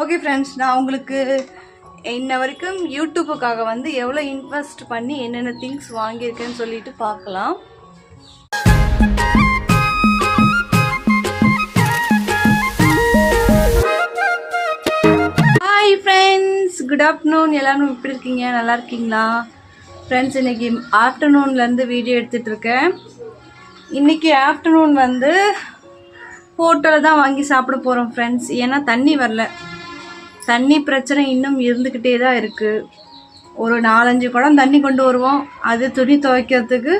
Okay friends, நான் உங்களுக்கு இன்ன வரைக்கும் யூடியூப்புக்காக வந்து எவ்வளோ இன்வெஸ்ட் பண்ணி என்னென்ன திங்ஸ் வாங்கியிருக்கேன்னு சொல்லிட்டு பார்க்கலாம். Hi friends, good afternoon. எல்லாரும் எப்படி இருக்கீங்க? நல்லா இருக்கீங்களா ஃப்ரெண்ட்ஸ்? இன்றைக்கி ஆஃப்டர்நூன்லேருந்து வீடியோ எடுத்துகிட்ருக்கேன். இன்றைக்கி ஆஃப்டர்நூன் வந்து ஹோட்டலில் தான் வாங்கி சாப்பிட போகிறோம் ஃப்ரெண்ட்ஸ். ஏன்னா தண்ணி வரல, தண்ணி பிரச்சனை இன்னும் இருந்துக்கிட்டே தான் இருக்குது. ஒரு 4-5 குடம் தண்ணி கொண்டு வருவோம். அது துணி துவைக்கிறதுக்கு,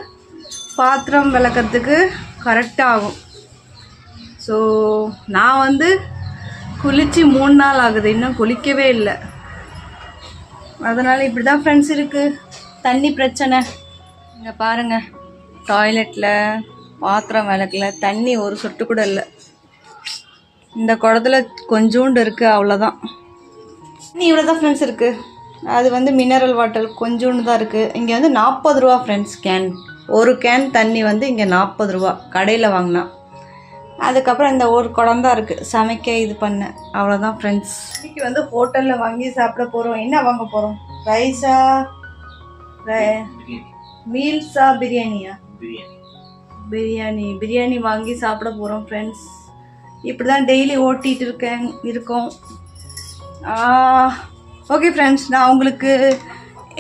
பாத்திரம் விளக்கிறதுக்கு கரெக்டாக ஆகும். ஸோ நான் வந்து குளித்து 3 நாள் ஆகுது, இன்னும் குளிக்கவே இல்லை. அதனால் இப்படி தான் ஃப்ரெண்ட்ஸ் இருக்குது தண்ணி பிரச்சனை. இங்கே பாருங்கள், டாய்லெட்டில் பாத்திரம் விளக்கல, தண்ணி ஒரு சொட்டு கூட இல்லை. இந்த குடத்துல கொஞ்சோண்டு இருக்குது, அவ்வளோதான். தண்ணி இவ்வளோ தான் ஃப்ரெண்ட்ஸ் இருக்குது. அது வந்து மினரல் வாட்டர் கொஞ்சோண்டு தான் இருக்குது. இங்கே வந்து 40 ரூபா ஃப்ரெண்ட்ஸ் கேன். ஒரு கேன் தண்ணி வந்து இங்கே 40 ரூபா கடையில் வாங்கினா. அதுக்கப்புறம் இந்த ஒரு குடம் தான் இருக்குது சமைக்க இது பண்ண, அவ்வளோதான் ஃப்ரெண்ட்ஸ். இன்றைக்கி வந்து ஹோட்டலில் வாங்கி சாப்பிட போகிறோம். என்ன வாங்க போகிறோம்? ரைஸா, மீல்ஸா, பிரியாணியா? பிரியாணி வாங்கி சாப்பிட போகிறோம் ஃப்ரெண்ட்ஸ். இப்படி தான் டெய்லி ஓட்டிகிட்டு இருக்கோம். ஓகே ஃப்ரெண்ட்ஸ், நான் உங்களுக்கு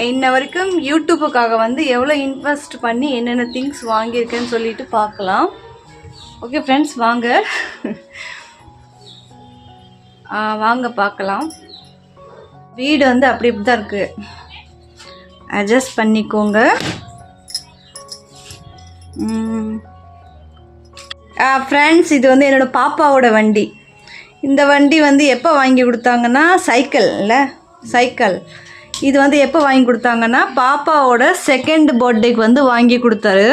இன்ன வரைக்கும் யூடியூப்புக்காக வந்து எவ்வளோ இன்வெஸ்ட் பண்ணி என்னென்ன திங்ஸ் வாங்கியிருக்கேன்னு சொல்லிட்டு பார்க்கலாம். ஓகே ஃப்ரெண்ட்ஸ், வாங்க பார்க்கலாம். வீடு வந்து அப்படி இப்படி தான் இருக்குது, அட்ஜஸ்ட் பண்ணிக்கோங்க. ஃப்ரெண்ட்ஸ், இது வந்து என்னோடய பாப்பாவோட வண்டி. இந்த வண்டி வந்து எப்போ வாங்கி கொடுத்தாங்கன்னா, சைக்கிள் இது வந்து எப்போ வாங்கி கொடுத்தாங்கன்னா, பாப்பாவோட 2nd பர்த்டேக்கு வந்து வாங்கி கொடுத்தாரு.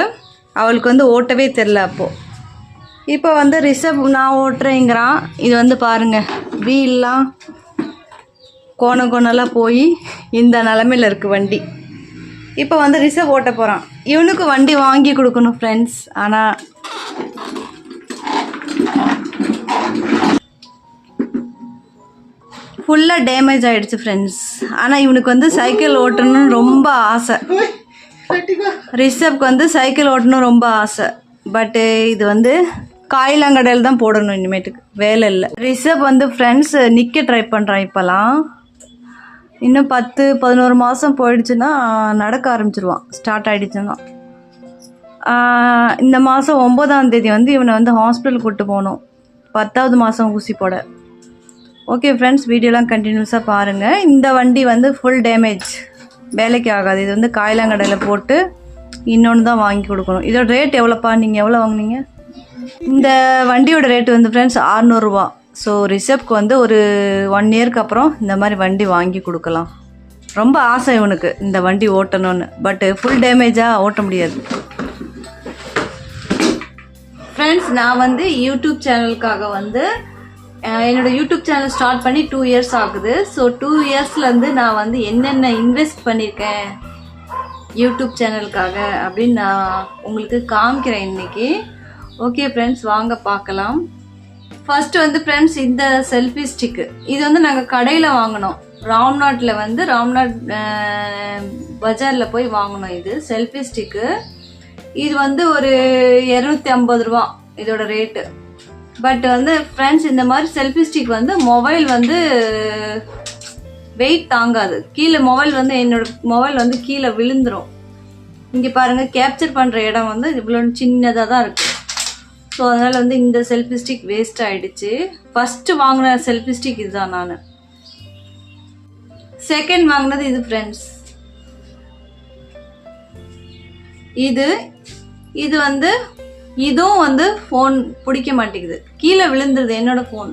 அவளுக்கு வந்து ஓட்டவே தெரில அப்போது. இப்போ வந்து ரிஷப் நான் ஓட்டுறேங்கிறான். இது வந்து பாருங்கள், வீல்லாம் கோணலாம் போய் இந்த நிலமையில் இருக்குது வண்டி. இப்போ வந்து ரிஷப் ஓட்ட போகிறான். இவனுக்கு வண்டி வாங்கி கொடுக்கணும் ஃப்ரெண்ட்ஸ். ஆனால் ஃபுல்லாக டேமேஜ் ஆகிடுச்சு ஃப்ரெண்ட்ஸ். ஆனால் இவனுக்கு வந்து சைக்கிள் ஓட்டணும்னு ரொம்ப ஆசை. ரிஷப்க்கு வந்து சைக்கிள் ஓட்டணும் ரொம்ப ஆசை. பட்டு இது வந்து காயிலாங்கடையில் தான் போடணும் இனிமேட்டுக்கு, வேலை இல்லை. ரிஷப் வந்து ஃப்ரெண்ட்ஸ் நிற்க ட்ரை பண்ணுறான். இப்போலாம் இன்னும் 10-11 மாதம் போயிடுச்சுன்னா நடக்க ஆரம்பிச்சிருவான். ஸ்டார்ட் ஆகிடுச்சுன்னா இந்த மாதம் 9ஆம் தேதி வந்து இவனை வந்து ஹாஸ்பிட்டல் கூப்பிட்டு போகணும், 10வது மாதம் ஊசி போட. ஓகே ஃப்ரெண்ட்ஸ், வீடியோலாம் கண்டினியூஸாக பாருங்கள். இந்த வண்டி வந்து ஃபுல் டேமேஜ், வேலைக்கு ஆகாது. இது வந்து காயிலாங்கடையில் போட்டு இன்னொன்று தான் வாங்கி கொடுக்கணும். இதோட ரேட் எவ்வளோப்பா? நீங்கள் எவ்வளோ வாங்கினீங்க? இந்த வண்டியோட ரேட்டு வந்து ஃப்ரெண்ட்ஸ் 600 ரூபா. ஸோ ரிஷப்க்கு வந்து ஒரு 1 இயருக்கு அப்புறம் இந்த மாதிரி வண்டி வாங்கி கொடுக்கலாம். ரொம்ப ஆசை இவனுக்கு இந்த வண்டி ஓட்டணும்னு. பட்டு ஃபுல் டேமேஜாக ஓட்ட முடியாது ஃப்ரெண்ட்ஸ். நான் வந்து யூடியூப் சேனலுக்காக வந்து என்னோடய யூடியூப் சேனல் ஸ்டார்ட் பண்ணி 2 இயர்ஸ் ஆகுது. ஸோ 2 இயர்ஸ்லேருந்து நான் வந்து என்னென்ன இன்வெஸ்ட் பண்ணியிருக்கேன் யூடியூப் சேனலுக்காக அப்படின்னு நான் உங்களுக்கு காமிக்கிறேன் இன்றைக்கி. ஓகே ஃப்ரெண்ட்ஸ், வாங்க பார்க்கலாம். ஃபஸ்ட்டு வந்து ஃப்ரெண்ட்ஸ், இந்த செல்ஃபி ஸ்டிக்கு இது வந்து நாங்கள் கடையில் வாங்கினோம். ராம்நாட்டில் வந்து ராம்நாட் பஜாரில் போய் வாங்கினோம். இது செல்ஃபி ஸ்டிக்கு. இது வந்து ஒரு 250 ரூபா இதோட ரேட்டு. பட் வந்து ஃப்ரெண்ட்ஸ், இந்த மாதிரி செல்ஃபி ஸ்டிக் வந்து மொபைல் வந்து வெயிட் தாங்காது. கீழே மொபைல் வந்து என்னோட மொபைல் வந்து கீழே விழுந்துடும். இங்கே பாருங்கள், கேப்சர் பண்ணுற இடம் வந்து இவ்வளோ சின்னதாக தான் இருக்குது. ஸோ அதனால் வந்து இந்த செல்ஃபி ஸ்டிக் வேஸ்ட் ஆகிடுச்சு. ஃபஸ்ட்டு வாங்கின செல்ஃபி ஸ்டிக் இதுதான். நான் செகண்ட் வாங்கினது இது ஃப்ரெண்ட்ஸ். இது வந்து இதுவும் வந்து ஃபோன் பிடிக்க மாட்டேங்குது, கீழே விழுந்துருது என்னோட ஃபோன்.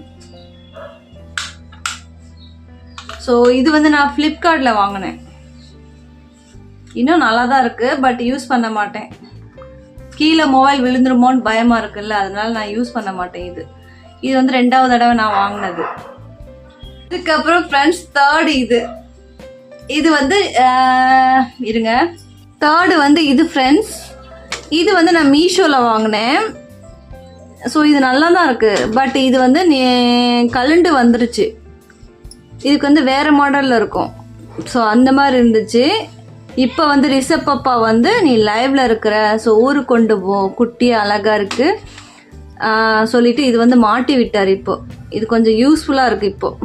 ஸோ இது வந்து நான் ஃப்ளிப்கார்ட்டில் வாங்கினேன். இன்னும் நல்லா தான் இருக்குது, பட் யூஸ் பண்ண மாட்டேன். கீழே மொபைல் விழுந்துருமோன்னு பயமாக இருக்குல்ல, அதனால நான் யூஸ் பண்ண மாட்டேன். இது வந்து 2வது தடவை நான் வாங்கினது. இதுக்கப்புறம் ஃப்ரெண்ட்ஸ் தேர்டு இது வந்து இருங்க, தேர்டு வந்து இது ஃப்ரெண்ட்ஸ். இது வந்து நான் மீஷோவில் வாங்கினேன். ஸோ இது நல்லா தான் இருக்குது. பட் இது வந்து கலண்டு வந்துருச்சு. இதுக்கு வந்து வேறு மாடலில் இருக்கும். ஸோ அந்த மாதிரி இருந்துச்சு. இப்போ வந்து ரிஷப் பாப்பா வந்து நீ லைவில் இருக்கிற, ஸோ ஊருக்கு கொண்டு போ, குட்டியாக அழகாக இருக்குது சொல்லிவிட்டு இது வந்து மாட்டி விட்டார். இப்போது இது கொஞ்சம் யூஸ்ஃபுல்லாக இருக்குது இப்போது.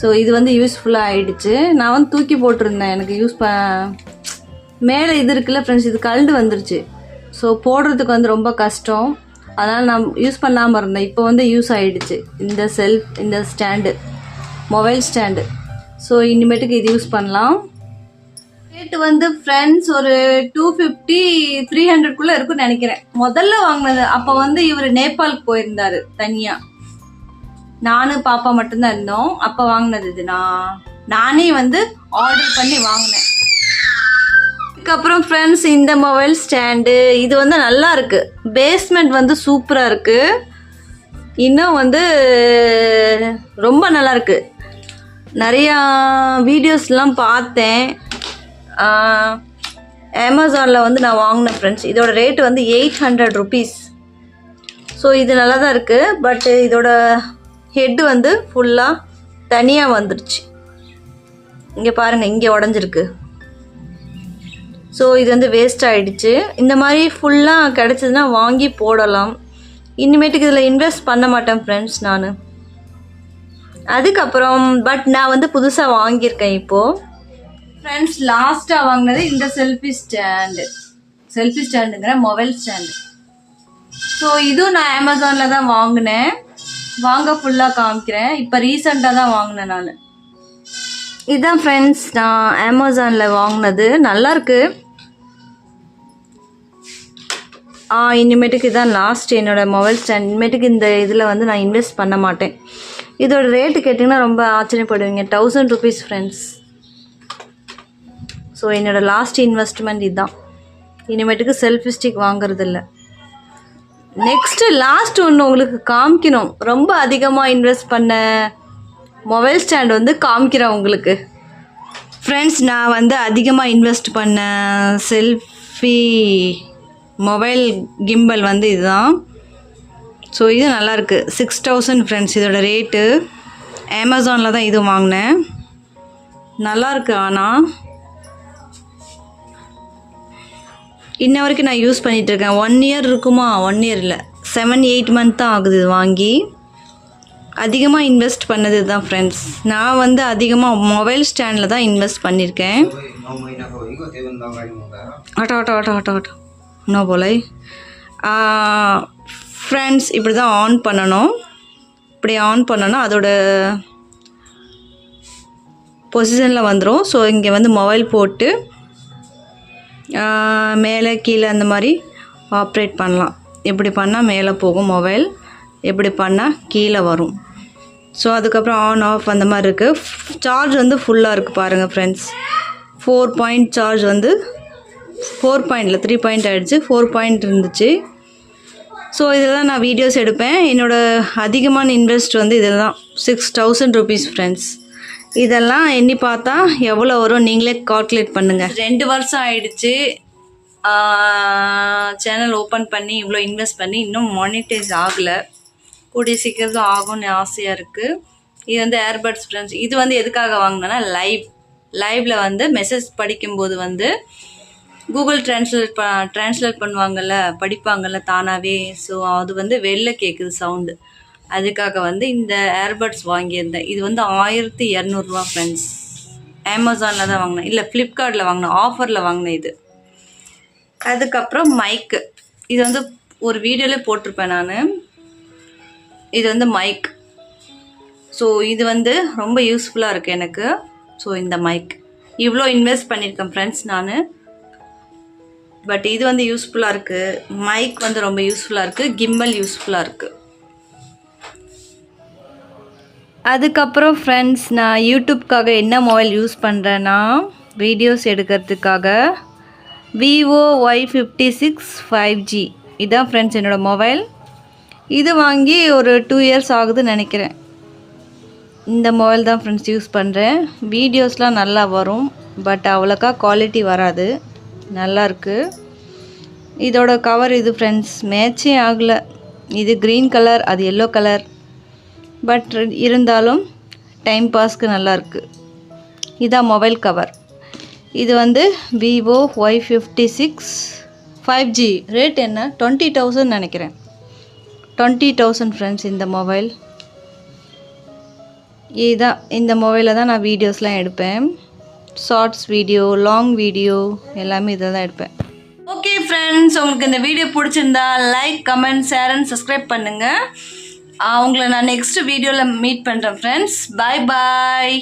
ஸோ இது வந்து யூஸ்ஃபுல்லாக ஆகிடுச்சு. நான் வந்து தூக்கி போட்டிருந்தேன், எனக்கு மேலே இது இருக்குல்ல ஃப்ரெண்ட்ஸ், இது கழண்டு வந்துருச்சு. ஸோ போடுறதுக்கு வந்து ரொம்ப கஷ்டம், அதனால் நான் யூஸ் பண்ணாமல் இருந்தேன். இப்போ வந்து யூஸ் ஆகிடுச்சு இந்த ஸ்டாண்டு, மொபைல் ஸ்டாண்டு. ஸோ இனிமேட்டுக்கு இது யூஸ் பண்ணலாம். ரேட்டு வந்து ஃப்ரெண்ட்ஸ் ஒரு 250-300 இருக்குன்னு நினைக்கிறேன். முதல்ல வாங்கினது அப்போ வந்து இவர் நேபாளுக்கு போயிருந்தார் தனியாக, நானும் பாப்பா மட்டும்தான் இருந்தோம். அப்போ வாங்கினது இது நானே வந்து ஆர்டர் பண்ணி வாங்கினேன். அதுக்கப்புறம் ஃப்ரெண்ட்ஸ் இந்த மொபைல் ஸ்டாண்டு இது வந்து நல்லா இருக்குது. பேஸ்மெண்ட் வந்து சூப்பராக இருக்குது. இன்னும் வந்து ரொம்ப நல்லா இருக்குது. நிறையா வீடியோஸ்லாம் பார்த்தேன். அமேசானில் வந்து நான் வாங்கினேன் ஃப்ரெண்ட்ஸ். இதோட ரேட்டு வந்து 800 rupees. ஸோ இது நல்லா தான் இருக்குது. பட் இதோட ஹெட்டு வந்து ஃபுல்லாக தனியாக வந்துடுச்சு. இங்கே பாருங்கள், இங்கே உடஞ்சிருக்கு. ஸோ இது வந்து வேஸ்ட் ஆகிடுச்சு. இந்த மாதிரி ஃபுல்லாக கிடச்சதுன்னா வாங்கி போடலாம். இனிமேட்டுக்கு இதில் இன்வெஸ்ட் பண்ண மாட்டேன் ஃப்ரெண்ட்ஸ் நான். அதுக்கப்புறம் பட் நான் வந்து புதுசாக வாங்கியிருக்கேன் இப்போது ஃப்ரெண்ட்ஸ். லாஸ்ட்டாக வாங்கினது இந்த செல்ஃபி ஸ்டாண்டுங்கிற மொபைல் ஸ்டாண்டு. ஸோ இதுவும் நான் அமேசானில் தான் வாங்கினேன். வாங்க ஃபுல்லாக காமிக்கிறேன். இப்போ ரீசெண்டாக தான் வாங்கினேன் நான். இதுதான் ஃப்ரெண்ட்ஸ் நான் அமேசானில் வாங்கினது. நல்லாயிருக்கு. இனிமேட்டுக்கு இதுதான் லாஸ்ட் என்னோடய மொபைல் ஸ்டாண்ட். இனிமேட்டுக்கு இந்த இதில் வந்து நான் இன்வெஸ்ட் பண்ண மாட்டேன். இதோட ரேட்டு கேட்டிங்கன்னா ரொம்ப ஆச்சரியப்படுவீங்க, 1000 rupees ஃப்ரெண்ட்ஸ். ஸோ என்னோடய லாஸ்ட் இன்வெஸ்ட்மெண்ட் இதுதான். இனிமேட்டுக்கு செல்ஃபி ஸ்டிக் வாங்குறது இல்லை. நெக்ஸ்ட்டு லாஸ்ட் ஒன்று உங்களுக்கு காமிக்கணும். ரொம்ப அதிகமாக இன்வெஸ்ட் பண்ண மொபைல் ஸ்டாண்ட் வந்து காமிக்கிறேன் உங்களுக்கு ஃப்ரெண்ட்ஸ். நான் வந்து அதிகமாக இன்வெஸ்ட் பண்ண செல்ஃபி மொபைல் கிம்பல் வந்து இதுதான். ஸோ இது நல்லாயிருக்கு. 6000 ஃப்ரெண்ட்ஸ் இதோட ரேட்டு. அமேசானில் தான் இது வாங்கினேன். நல்லாயிருக்கு. ஆனால் இன்ன வரைக்கும் நான் யூஸ் பண்ணிகிட்ருக்கேன். 1 year இருக்குமா? 1 year இல்லை, 7-8 month தான் ஆகுது இது வாங்கி. அதிகமாக இன்வெஸ்ட் பண்ணது தான் ஃப்ரெண்ட்ஸ். நான் வந்து அதிகமாக மொபைல் ஸ்டாண்டில் தான் இன்வெஸ்ட் பண்ணியிருக்கேன். என்ன போல ஃப்ரெண்ட்ஸ் இப்படி தான் ஆன் பண்ணணும். இப்படி ஆன் பண்ணோன்னா அதோட பொசிஷனில் வந்துடும். ஸோ இங்கே வந்து மொபைல் போட்டு மேலே கீழே அந்த மாதிரி ஆப்ரேட் பண்ணலாம். இப்படி பண்ணால் மேலே போகும் மொபைல், எப்படி பண்ணால் கீழே வரும். ஸோ அதுக்கப்புறம் ஆன் ஆஃப் அந்த மாதிரி இருக்குது. சார்ஜ் வந்து ஃபுல்லாக இருக்குது பாருங்கள் ஃப்ரெண்ட்ஸ். 4 point சார்ஜ் வந்து 4 point இல்லை 3 point ஆகிடுச்சு. 4 point இருந்துச்சு. ஸோ இதில் தான் நான் வீடியோஸ் எடுப்பேன். என்னோடய அதிகமான இன்வெஸ்ட் வந்து இதில் தான் 6000 rupees ஃப்ரெண்ட்ஸ். இதெல்லாம் எண்ணி பார்த்தா எவ்வளோ வரும் நீங்களே கால்குலேட் பண்ணுங்கள். 2 வருஷம் ஆயிடுச்சு சேனல் ஓப்பன் பண்ணி, இவ்வளோ இன்வெஸ்ட் பண்ணி. இன்னும் மானிட்டைஸ் ஆகலை. கூடிய சீக்கிரம் ஆகும்னு ஆசையாக இருக்குது. இது வந்து ஏர்பட்ஸ் ஃப்ரெண்ட்ஸ். இது வந்து எதுக்காக வாங்கினேன்னா லைவில் வந்து மெசேஜ் படிக்கும்போது வந்து கூகுள் ட்ரான்ஸ்லேட் பண்ணுவாங்கள்ல, படிப்பாங்கள்ல தானாகவே. ஸோ அது வந்து வெளில கேட்குது சவுண்டு. அதுக்காக வந்து இந்த ஏர்பட்ஸ் வாங்கியிருந்தேன். இது வந்து 1200 ஃப்ரெண்ட்ஸ். அமேசானில் தான் வாங்கினேன், இல்லை ஃப்ளிப்கார்ட்டில் வாங்கினேன், ஆஃபரில் வாங்கினேன் இது. அதுக்கப்புறம் மைக்கு. இது வந்து ஒரு வீடியோவிலே போட்டிருப்பேன் நான். இது வந்து மைக். ஸோ இது வந்து ரொம்ப யூஸ்ஃபுல்லாக இருக்குது எனக்கு. ஸோ இந்த மைக் இவ்வளோ இன்வெஸ்ட் பண்ணியிருக்கேன் ஃப்ரெண்ட்ஸ் நான். பட் இது வந்து யூஸ்ஃபுல்லாக இருக்குது. மைக் வந்து ரொம்ப யூஸ்ஃபுல்லாக இருக்குது. கிம்பல் யூஸ்ஃபுல்லாக இருக்குது. அதுக்கப்புறம் ஃப்ரெண்ட்ஸ் நான் யூடியூப்காக என்ன மொபைல் யூஸ் பண்ணுறேன்னா, வீடியோஸ் எடுக்கிறதுக்காக Vivo Y56 5G இதுதான் ஃப்ரெண்ட்ஸ் என்னோடய மொபைல். இது வாங்கி ஒரு 2 years ஆகுதுன்னு நினைக்கிறேன். இந்த மொபைல் தான் ஃப்ரெண்ட்ஸ் யூஸ் பண்ணுறேன். வீடியோஸ்லாம் நல்லா வரும், பட் அவ்வளோக்கா குவாலிட்டி வராது. நல்லாயிருக்கு. இதோட கவர் இது ஃப்ரெண்ட்ஸ் மேட்சே ஆகலை. இது க்ரீன் கலர், அது எல்லோ கலர். பட் இருந்தாலும் டைம் பாஸ்க்கு நல்லாயிருக்கு. இதான் மொபைல் கவர். இது வந்து விவோ Y56 5G. ரேட் என்ன 20,000 நினைக்கிறேன். 20,000 ஃப்ரெண்ட்ஸ் இந்த மொபைல். இதுதான் இந்த மொபைலில் தான் நான் வீடியோஸ்லாம் எடுப்பேன். ஷார்ட்ஸ் வீடியோ, லாங் வீடியோ எல்லாமே இதில் தான் எடுப்பேன். ஓகே ஃப்ரெண்ட்ஸ், உங்களுக்கு இந்த வீடியோ பிடிச்சிருந்தா like, comment, share and subscribe பண்ணுங்கள். உங்களை நான் நெக்ஸ்ட் வீடியோவில் மீட் பண்ணுறேன் ஃப்ரெண்ட்ஸ். பாய் பாய்.